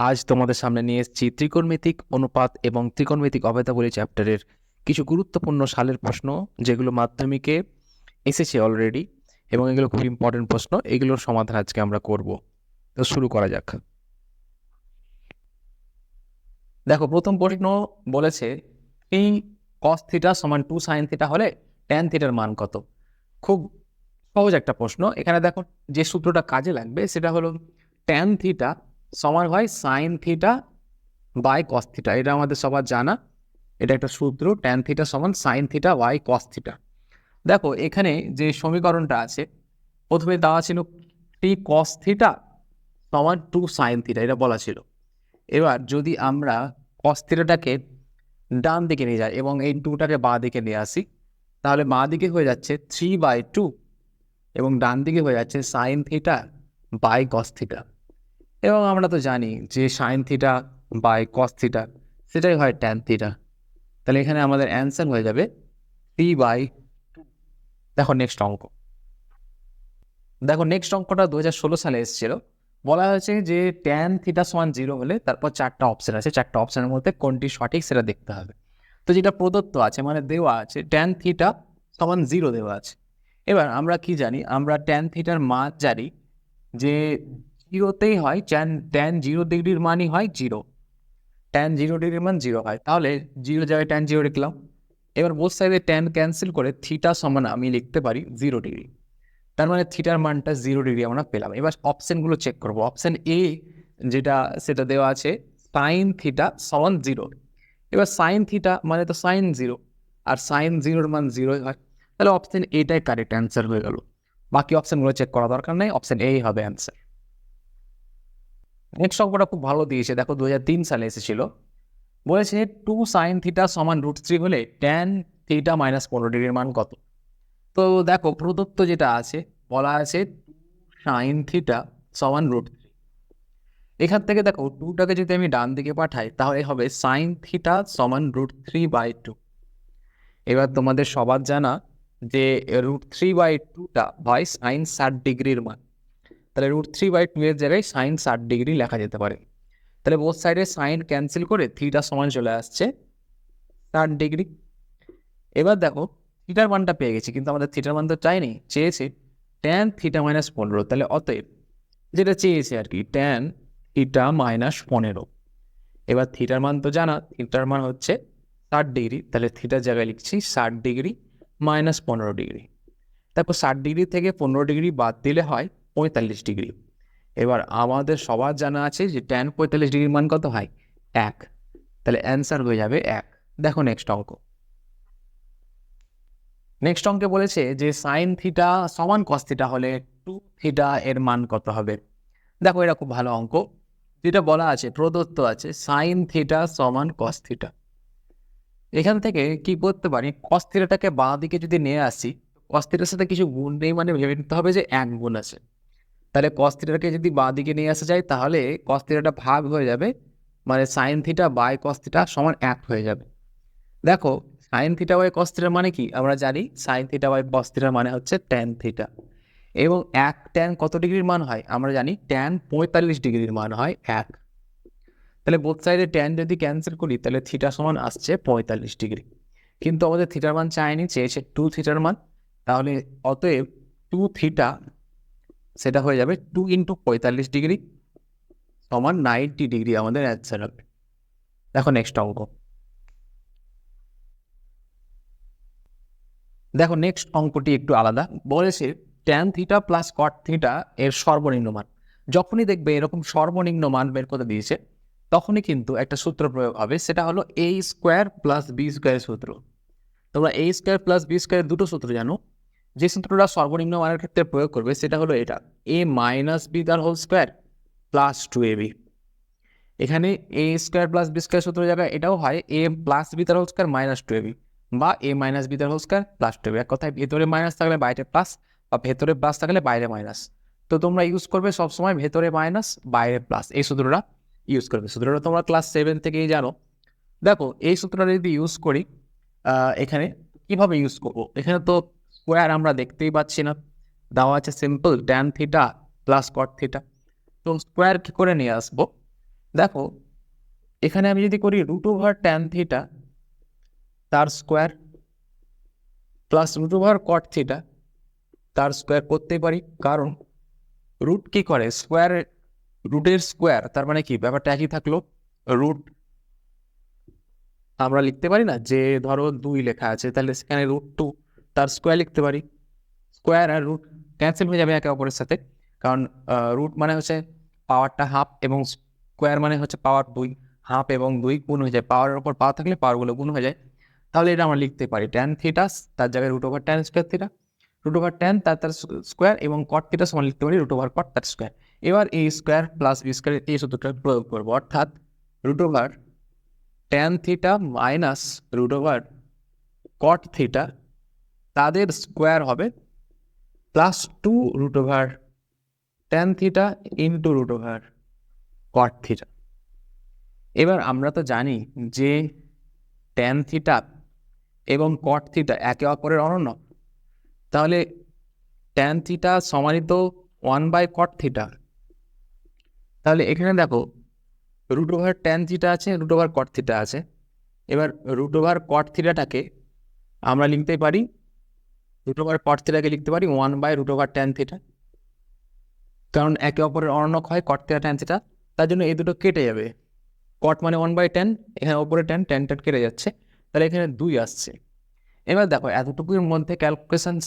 আজ তোমাদের সামনে নিয়ে এসেছি ত্রিকোণমিতিক অনুপাত এবং ত্রিকোণমিতিক অভেদাবলী চ্যাপ্টারের কিছু গুরুত্বপূর্ণ সালের প্রশ্ন, যেগুলো মাধ্যমিকে এসেছে অলরেডি এবং এগুলো খুব ইম্পর্টেন্ট প্রশ্ন। এগুলোর সমাধান আজকে আমরা করব। তো শুরু করা যাক। দেখো, প্রথম প্রশ্ন বলেছে 3 cos থিটা সমান 2 sin থিটা হলে tan থিটার মান কত? খুব সহজ একটা প্রশ্ন। এখানে দেখো, যে সূত্রটা কাজে লাগবে সেটা হলো tan থিটা সমান হয় sin theta by cos theta. এটা আমাদের সবার জানা, এটা একটা সূত্র। tan থিটা সমান sin theta by cos theta. দেখো, এখানে যে সমীকরণটা আছে, প্রথমে দেওয়া ছিল 3 cos থিটা সমান 2 sin থিটা, এটা বলা ছিল। এবার যদি আমরা cos থিটাটাকে ডান দিকে নিয়ে যাই এবং এই 2টাকে বাঁ দিকে নিয়ে আসি, তাহলে বাঁ দিকে হয়ে যাচ্ছে 3/2 এবং ডান দিকে হয়ে যাচ্ছে sin theta by cos theta. এবং আমরা তো জানি যে sin theta by cos theta সেটাই হয় tan থিটা। তাহলে এখানে আমাদের অ্যান্সার হয়ে যাবে 3/2। দেখো নেক্সট অঙ্ক। দেখো নেক্সট অঙ্কটা 2016 সালে এসেছিল। বলা হয়েছে যে tan থিটা সমান 0 হলে তারপর 4টা অপশন আছে, 4টা অপশনের মধ্যে কোনটি সঠিক সেটা দেখতে হবে। তো যেটা প্রদত্ত আছে, মানে দেওয়া আছে, tan থিটা সমান 0 দেওয়া আছে। এবার আমরা কি জানি? আমরা tan থিটার মান জানি যে 0তেই হয়। tan 0 ডিগ্রির মানই হয় 0। tan 0 ডিগ্রির মান 0 হয়, তাহলে 0 জায়গায় tan 0 লিখলাম। এবার বোথ সাইডে tan ক্যান্সেল করে থিটা সমান আমি লিখতে পারি 0 ডিগ্রি। তার মানে থিটার মানটা 0 ডিগ্রি আমরা পেলাম। এবার অপশনগুলো চেক করব। অপশন এ যেটা, সেটা দেওয়া আছে সাইন থিটা সমান 0। এবার সাইন থিটা মানে তো সাইন 0, আর সাইন 0-র মান 0 হয়। তাহলে অপশন এটাই কারেক্ট অ্যান্সার হয়ে গেল। বাকি অপশনগুলো চেক করা দরকার নেই, অপশন এই হবে অ্যান্সার। নেক্সট অঙ্কটা খুব ভালো দিয়েছে। দেখো 2003 সালে এসেছিল। বলেছে 2 sin থিটা সমান √3 হলে tan থিটা মাইনাস 15 ডিগ্রির মান কত? তো দেখো, প্রদত্ত যেটা আছে, বলা আছে sin থিটা সমান √3। এখান থেকে দেখো 2টাকে যদি আমি ডান দিকে পাঠাই তাহলে হবে sin থিটা সমান √3/2। এবার তোমাদের সবার জানা যে √3/2টা হয় sin 60 ডিগ্রির মান। তাহলে √3/2 এর জায়গায় sin 60 ডিগ্রি লেখা যেতে পারে। তাহলে বোথ সাইডে সাইন ক্যান্সেল করে থিটা সমান চলে আসছে 60 ডিগ্রি। এবার দেখো, থিটার মানটা পেয়ে গেছি, কিন্তু আমাদের থিটার মান তো চাইনি, চেয়েছে tan থিটা মাইনাস 15। তাহলে অতএব যেটা চেয়েছে আর কি, tan থিটা মাইনাস 15। এবার থিটার মান তো জানা, থিটার মান হচ্ছে 60 ডিগ্রি। তাহলে থিটার জায়গায় লিখছি 60 ডিগ্রি মাইনাস 15 ডিগ্রি। তারপর 60 ডিগ্রি থেকে 15 ডিগ্রি বাদ দিলে হয় 45 ডিগ্রি। এবার আমাদের সবার জানা আছে যে tan 45 ডিগ্রির মান কত হয়? 1। তাহলে অ্যান্সার হয়ে যাবে 1। দেখো নেক্সট অঙ্ক। নেক্সট অঙ্কে বলেছে যে সাইন থিটা সমান কস থিটা হলে 2 থিটা এর মান কত হবে? দেখো, এটা খুব ভালো অঙ্ক। যেটা বলা আছে, প্রদত্ত আছে সাইন থিটা সমান কস থিটা। এখান থেকে কি করতে পারি? কস থিটাটাকে বাঁ দিকে যদি নিয়ে আসি, কস থিটার সাথে কিছু গুণ নেই, মানে ভেবে নিতে হবে যে 1 গুণ আছে। তাহলে কস থিটাকে যদি বাঁ দিকে নিয়ে আসা যায় তাহলে কস থিটাটা ভাগ হয়ে যাবে, মানে sine theta by cos theta সমান 1 হয়ে যাবে। দেখো, সাইন থিটা বাই কস থিটার মানে কি আমরা জানি? সাইন থিটা বাই কস থিটার মানে হচ্ছে ট্যান থিটা। এবং 1 ট্যান কত ডিগ্রির মান হয় আমরা জানি? ট্যান 45 ডিগ্রির মান হয় 1। তাহলে বোথ সাইডে ট্যান যদি ক্যান্সেল করি তাহলে থিটা সমান আসছে 45 ডিগ্রি। কিন্তু আমাদের থিটার মান চাইনি, চেয়েছে 2 থিটার মান। তাহলে অতএব 2 থিটা সেটা হয়ে যাবে 2 ইন্টু 45 ডিগ্রি সমান 90 ডিগ্রি, আমাদের অ্যান্সার হবে। দেখো নেক্সট অঙ্ক। দেখো নেক্সট অঙ্কটি একটু আলাদা। বলেছে tan theta plus cot theta এর সর্বনিম্ন মান। যখনই দেখবে এরকম সর্বনিম্ন মান বের করে দিয়েছে, তখনই কিন্তু একটা সূত্র প্রয়োগ হবে, সেটা হলো a স্কোয়ার প্লাস বি স্কোয়ারের সূত্র। তোমরা a স্কোয়ার প্লাস বি স্কোয়ারের দুটো সূত্র জানো। যে সূত্রটা সর্বনিম্ন মানের ক্ষেত্রে প্রয়োগ করবে সেটা হলো এটা, a মাইনাস বি তার হোল স্কোয়ার প্লাস 2ab। এখানে এ স্কোয়ার প্লাস বি স্কোয়ার সূত্রের জায়গায় এটাও হয় এ প্লাস বি তার হোল স্কোয়ার মাইনাস 2ab, বা এ মাইনাস বি তার হোল স্কোয়ার প্লাস 2ab। এক কথায় ভেতরে মাইনাস থাকলে বাইরে প্লাস, বা ভেতরে প্লাস থাকলে বাইরে মাইনাস। তো তোমরা ইউজ করবে সবসময় ভেতরে মাইনাস বাইরে প্লাস, এই সূত্রটা ইউজ করবে। সূত্রটা তোমরা ক্লাস 7 থেকেই জানো। দেখো, এই সূত্রটা যদি ইউজ করি, এখানে কিভাবে ইউজ করবো? এখানে তো স্কোয়ার আমরা দেখতেই পাচ্ছি না, দেওয়া আছে simple tan theta plus cot theta. তো স্কোয়ার কি করে নিয়ে আসবো? দেখো এখানে আমি যদি করি রুট ওভার ট্যান থিটা তার square plus root over cot theta তার স্কোয়ার করতেই পারি, কারণ রুট কি করে স্কোয়ার, রুটের স্কোয়ার তার মানে কি ব্যাপারটা একই থাকলো। রুট আমরা লিখতে পারি না যে ধরো 2 লেখা আছে, তাহলে সেখানে √2 তার স্কোয়ার লিখতে পারি। স্কোয়ার আর রুট ক্যান্সেল হয়ে যাবে একে অপরের সাথে, কারণ রুট মানে হচ্ছে পাওয়ারটা হাফ এবং স্কোয়ার মানে হচ্ছে পাওয়ার 2, হাফ এবং 2 গুণ হয়ে যায়, পাওয়ারের উপর পাওয়ার থাকলে পাওয়ারগুলো গুণ হয়ে যায়। তাহলে এটা আমরা লিখতে পারি ট্যান থিটা তার জায়গায় root over tan square theta, root over tan তার স্কোয়ার এবং কট থিটা সমান লিখতে পারি রুট ওভার কট তার স্কোয়ার। এবার এই স্কোয়ার প্লাস বি স্কোয়ার এই সূত্রটা প্রয়োগ করবো, অর্থাৎ root over tan theta minus root over cot theta তাদের স্কোয়ার হবে plus 2 root over tan theta into root over cot theta. এবার আমরা তো জানি যে ট্যান থিটা এবং কট থিটা একে অপরের অনন্য, তাহলে ট্যান থিটা সমানিত 1/কট থিটা। তাহলে এখানে দেখো রুট ওভার ট্যান থিটা আছে, রুট ওভার কট থিটা আছে। এবার রুট ওভার কট থিটাটাকে আমরা লিখতে পারি, রুট ওভার কট থিটাকে লিখতে পারি 1/রুট ওভার ট্যান থিটা, কারণ একে অপরের অনন্যক হয় কট থিটা ট্যান থিটা, তার জন্য এই দুটো কেটে যাবে। কট মানে 1/10, এখানে ওপরে ট্যান ট্যান ট্যান কেটে যাচ্ছে, তাহলে এখানে 2 আসছে। এবার দেখো এতটুকুর মধ্যে ক্যালকুলেশনস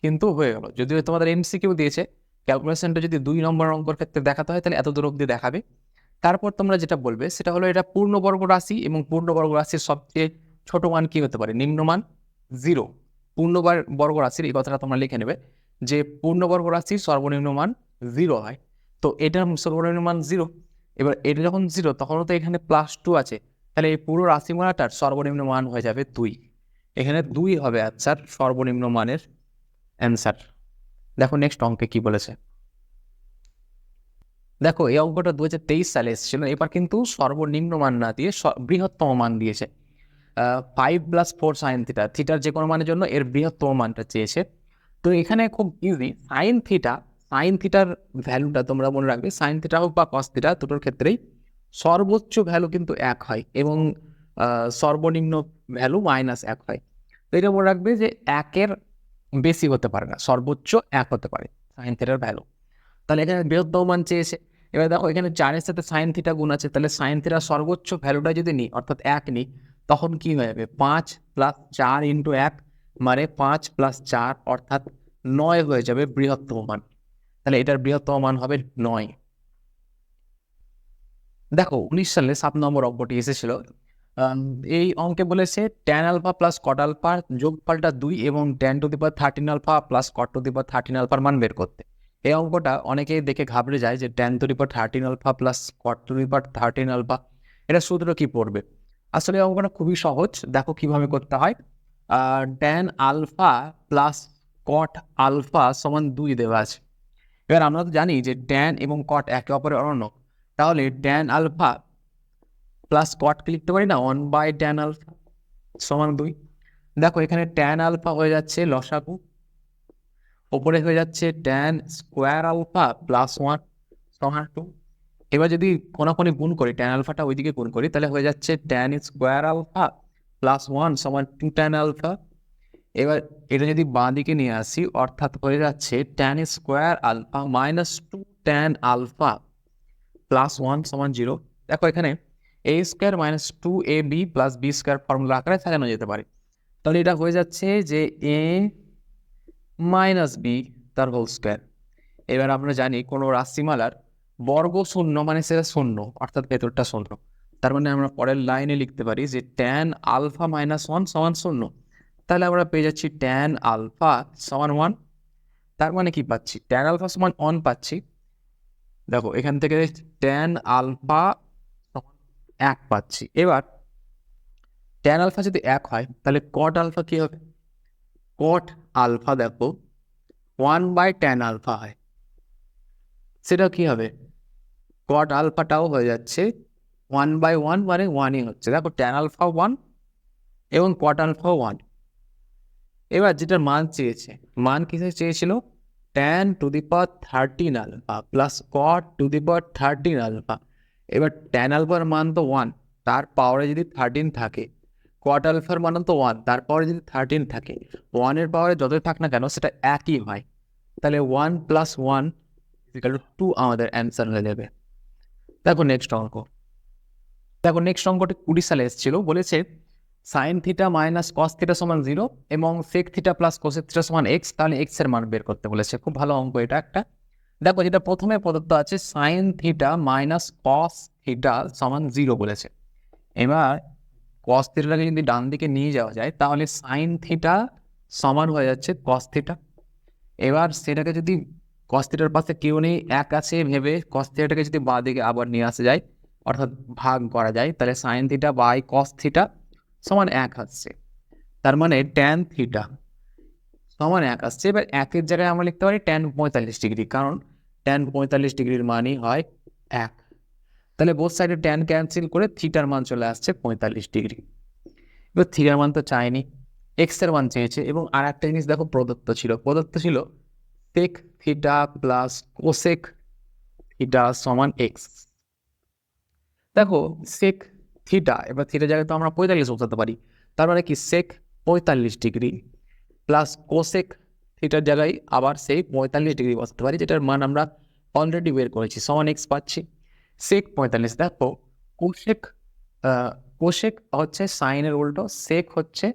কিন্তু হয়ে গেল। যদিও তোমাদের এমসিকিউ দিয়েছে ক্যালকুলেশনটা যদি 2 নম্বর অঙ্কের ক্ষেত্রে দেখাতে হয় তাহলে এত দূর অবধি দেখাবে। তারপর তোমরা যেটা বলবে সেটা হলো এটা পূর্ণবর্গ রাশি, এবং পূর্ণবর্গ রাশির সবচেয়ে ছোট মান কি হতে পারে, নিম্নমান 0। পূর্ণবর্গ রাশির এই কথাটা তোমরা লিখে নেবে যে পূর্ণবর্গ রাশির সর্বনিম্ন মান 0 হয়, তো এটার সর্বনিম্ন মান 0। এবার এটা যখন 0 তখনও তো এখানে +2 আছে, তাহলে এই পুরো রাশিমালাটার সর্বনিম্ন মান হয়ে যাবে 2। এখানে 2 হবে আনসার, সর্বনিম্ন মানের অ্যান্সার। দেখো নেক্সট অঙ্কে কি বলেছে। দেখো এই অঙ্কটা 2023 সালে এসেছিল, এবার কিন্তু সর্বনিম্ন মান না দিয়ে বৃহত্তম মান দিয়েছে। 5 + 4 সাইন থিটা, থিটার যে কোনো মানের জন্য এর বৃহত্তম মানটা চেয়েছে। তো এখানে খুব ইজি, সাইন থিটার ভ্যালুটা তোমরা মনে রাখবে, সাইন থিটা হোক বা কস থিটা দুটোর ক্ষেত্রেই সর্বোচ্চ ভ্যালু কিন্তু 1 হয় এবং সর্বনিম্ন ভ্যালু -1 হয়। তো এটা মনে রাখবে যে 1-এর বেশি হতে পারে না, সর্বোচ্চ 1 হতে পারে সাইন থিটার ভ্যালু। তাহলে এখানে বৃহত্তম মান চেয়েছে। এবার দেখো এখানে 4-এর সাথে সাইন থিটা গুণ আছে, তাহলে সাইন থিটার সর্বোচ্চ ভ্যালুটা যদি নিই অর্থাৎ 1 নিই, তখন কি হয়ে যাবে 5 + 4 × 1 মানে 5 + 4 অর্থাৎ 9 হয়ে যাবে বৃহত্তম মান। তাহলে এটার বৃহত্তম মান হবে 9। দেখো 19 সালে 7 নম্বর অঙ্কটি এসেছিল। এই অঙ্কে বলেছে tan alpha plus cot alpha যোগফলটা 2 এবং tan to the power 13 alpha plus cot to the power 13 আলফার মান বের করতে। এই অঙ্কটা অনেকেই দেখে ঘাবড়ে যায় যে tan to the power 13 alpha plus cot to the power 13 alpha, এটা সূত্র কি পড়বে। আসলে এই অঙ্কটা খুবই সহজ, দেখো কিভাবে করতে হয়। tan alpha plus cot alpha সমান 2 দেওয়া আছে। এবার আমরা তো জানি যে tan এবং কট একে অপরের অনন্য, তাহলে tan আলফা প্লাস কটকে লিখতে পারি না 1/tan আলফা সমান 2। দেখো এখানে tan আলফা হয়ে যাচ্ছে লসাগু, ওপরে হয়ে যাচ্ছে tan স্কোয়ার আলফা প্লাস 1 সমান 2। এবার যদি কোনাকুনি গুণ করি, tan আলফাটা ওইদিকে গুণ করি, তাহলে হয়ে যাচ্ছে tan স্কোয়ার আলফা প্লাস 1 সমান 2 tan আলফা। এবার এটা যদি বাঁ দিকে নিয়ে আসি অর্থাৎ হয়ে যাচ্ছে tan square alpha minus 2 tan alpha plus 1 সমান 0। দেখো এখানে a square minus 2ab plus b square formula আকারে সাজানো যেতে পারে। তাহলে এটা হয়ে যাচ্ছে যে a মাইনাস b তার হোল স্কোয়ার। এবার আমরা জানি কোনো রাশিমালার বর্গ শূন্য মানে সেটা শূন্য, অর্থাৎ ভেতরটা শূন্য। তার মানে আমরা পরের লাইনে লিখতে পারি যে tan আলফা মাইনাস 1 সমান 0। তাহলে আমরা পেয়ে যাচ্ছি tan আলফা সমান 1। তার মানে কি পাচ্ছি, tan আলফা সমান 1 পাচ্ছি। দেখো এখান থেকে tan আলফা 1 পাচ্ছি। এবার tan আলফা যদি 1 হয় তাহলে কট আলফা কি হবে, কট আলফা দেখো 1/tan আলফা হয়, সেটা কি হবে, কট আলফাটাও হয়ে যাচ্ছে 1/1 মানে 1ই হচ্ছে। দেখো tan আলফা 1 এবং কট আলফাও 1। এবার যেটার মান চেয়েছে, মান কিসে চেয়েছিল, tan to the power 13 alpha plus cot to the power 13 alpha. এবার ট্যান আলফার মান তো 1, তার পাওয়ারে যদি 13 থাকে, কোয়াট আলফার মান তো 1, তার পাওয়ারে যদি 13 থাকে, 1-এর পাওয়ারে যতই থাক না কেন সেটা একই হয়, তাহলে 1 + 1 = 2 আমাদের অ্যান্সার হয়ে যাবে। দেখো নেক্সট অঙ্ক। দেখো নেক্সট অঙ্কটি 20 সালে এসেছিল, বলেছে sine theta minus cos theta সমান 0 এবং sec theta plus cosec theta সমান এক্স, তাহলে এক্স এর মান বের করতে বলেছে। খুব ভালো অঙ্ক এটা একটা। দেখো যেটা প্রথমে প্রদত্ত আছে sign theta minus cos theta সমান 0 বলেছে। এবার কস থিটাকে যদি ডান দিকে নিয়ে যাওয়া যায় তাহলে সাইন থিটা সমান হয়ে যাচ্ছে কস থিটা। এবার সেটাকে যদি কস থিটার পাশে কেউ নেই, এক আছে ভেবে কস থিটাটাকে যদি বাঁ দিকে আবার নিয়ে আসা যায়, অর্থাৎ ভাগ করা যায়, তাহলে sine theta by cos theta সমান 1 আসছে। তার মানে ট্যান থিটা সমান 1 আসছে। এবার 1-এর জায়গায় আমরা লিখতে পারি ট্যান 45 ডিগ্রি, কারণ ট্যান 45 ডিগ্রির মানই হয় 1। তাহলে বোথ সাইডে ট্যান ক্যান্সেল করে থিটার মান চলে আসছে 45 ডিগ্রি। এবার থিটার মান তো চাইনি, এক্স এর মান চেয়েছে। এবং আর একটা জিনিস দেখো প্রদত্ত ছিল sec theta plus cosec theta সমান এক্স। দেখো সেক থিটা, এবার থিটার জায়গায় তো আমরা 45 বসাতে পারি, তার মানে কি সেক 45 ডিগ্রি প্লাস কোসেক থিটার জায়গায় আবার সেই 45 ডিগ্রি বসাতে পারি, যেটার মান আমরা অলরেডি বের করেছি, সমান এক্স পাচ্ছি। সেক 45, দেখো কোসেক কোসেক হচ্ছে সাইনের উল্টো, সেক হচ্ছে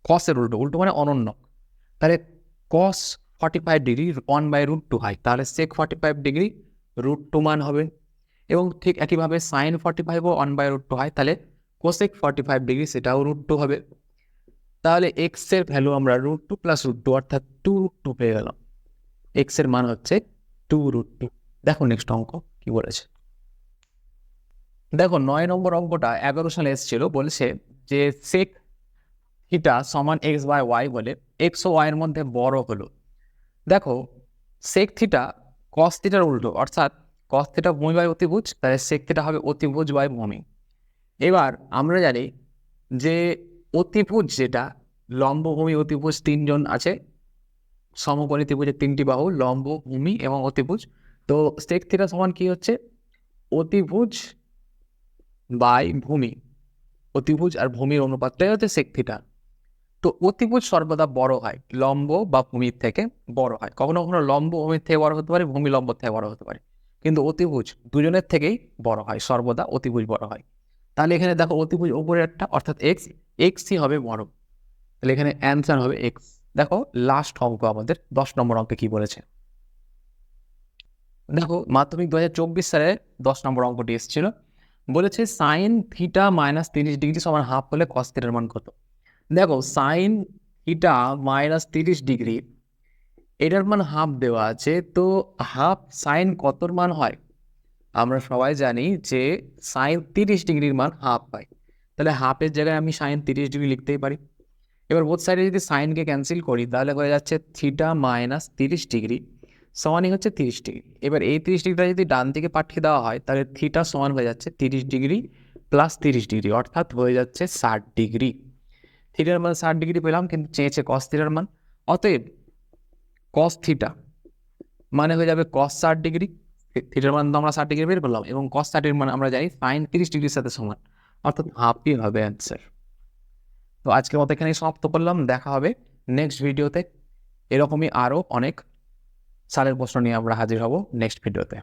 কসের উল্টো, উল্টো মানে অনন্য। তাহলে কস 45 ডিগ্রি 1/√2 হয়, তাহলে সেক 45 ডিগ্রি √2 মান হবে। এবং ঠিক একইভাবে সাইন 45ও 1/√2 হয়, তাহলে কোসেক 45 ডিগ্রি সেটাও √2 হবে। তাহলে এক্স এর ভ্যালু আমরা √2 + √2 অর্থাৎ 2√2 পেয়ে গেলাম। এক্স এর মান হচ্ছে 2√2। দেখো নেক্সট অঙ্ক কি বলেছে। দেখো 9 নম্বর অঙ্কটা 11 সালে এসেছিল, বলেছে যে সেক থিটা সমান x/y বলে এক্স ও ওয়াই এর মধ্যে বড় হলো। দেখো সেক থিটা কস থিটার উল্টো, অর্থাৎ কস থিটা ভূমি বাই অতিভুজ, তাহলে সেক থিটা হবে অতিভুজ বাই ভূমি। এবার আমরা জানি যে অতিভুজ যেটা লম্ব ভূমি অতিভুজ 3জন আছে, সমকোণী ত্রিভুজের 3টি বাহু লম্ব ভূমি এবং অতিভুজ। তো সেক থিটা সমান কি হচ্ছে অতিভুজ বাই ভূমি, অতিভুজ আর ভূমির অনুপাতটাই হচ্ছে সেক থিটা। তো অতিভুজ সর্বদা বড় হয় লম্ব বা ভূমির থেকে বড় হয়, কখনো কখনো লম্ব ভূমির থেকে বড় হতে পারে, ভূমি লম্ব থেকে বড় হতে পারে, কিন্তু অতিভুজ দুজনের থেকেই বড় হয়, সর্বদা অতিভুজ বড় হয়। তাহলে এখানে দেখো অতিভুজ উপরে একটা অর্থাৎ এক্স, এক্সই হবে বড়, তাহলে এখানে অ্যান্সার হবে এক্স। দেখো লাস্ট অঙ্ক আমাদের 10 নম্বর অঙ্কে কি বলেছে। দেখো মাধ্যমিক 2024 সালে 10 নম্বর অঙ্কটি এসেছিল, বলেছে সাইন থিটা মাইনাস 30 ডিগ্রি সমান হাফ হলে কস থিটার মান কত। দেখো সাইন থিটা মাইনাস 30 ডিগ্রি এটার মান হাফ দেওয়া আছে, তো হাফ সাইন কতর মান হয় আমরা সবাই জানি যে সাইন 30 ডিগ্রির মান হাফ হয়, তাহলে হাফের জায়গায় আমি সাইন 30 ডিগ্রি লিখতেই পারি। এবার বোথ সাইডে যদি সাইনকে ক্যান্সেল করি তাহলে হয়ে যাচ্ছে থিটা মাইনাস 30 ডিগ্রি সমানই হচ্ছে 30 ডিগ্রি। এবার এই 30 ডিগ্রিটা যদি ডান দিকে পাঠিয়ে দেওয়া হয় তাহলে থিটা সমান হয়ে যাচ্ছে 30 ডিগ্রি প্লাস 30 ডিগ্রি, অর্থাৎ হয়ে যাচ্ছে 60 ডিগ্রি। থিটার মান 60 ডিগ্রি পেলাম, কিন্তু চেয়েছে কস থিটার মান, অতএব কস থিটা মানে হয়ে যাবে কস 60 ডিগ্রি। থিটার মান তো আমরা 60 ডিগ্রি বের করলাম, এবং কস 60 মান আমরা জানি সাইন 30 ডিগ্রির সাথে সমান, অর্থাৎ হাফই হবে অ্যান্সার। তো আজকের মতো এখানেই সমাপ্ত করলাম, দেখা হবে নেক্সট ভিডিওতে। এরকমই আরও অনেক সালের প্রশ্ন নিয়ে আমরা হাজির হব নেক্সট ভিডিওতে।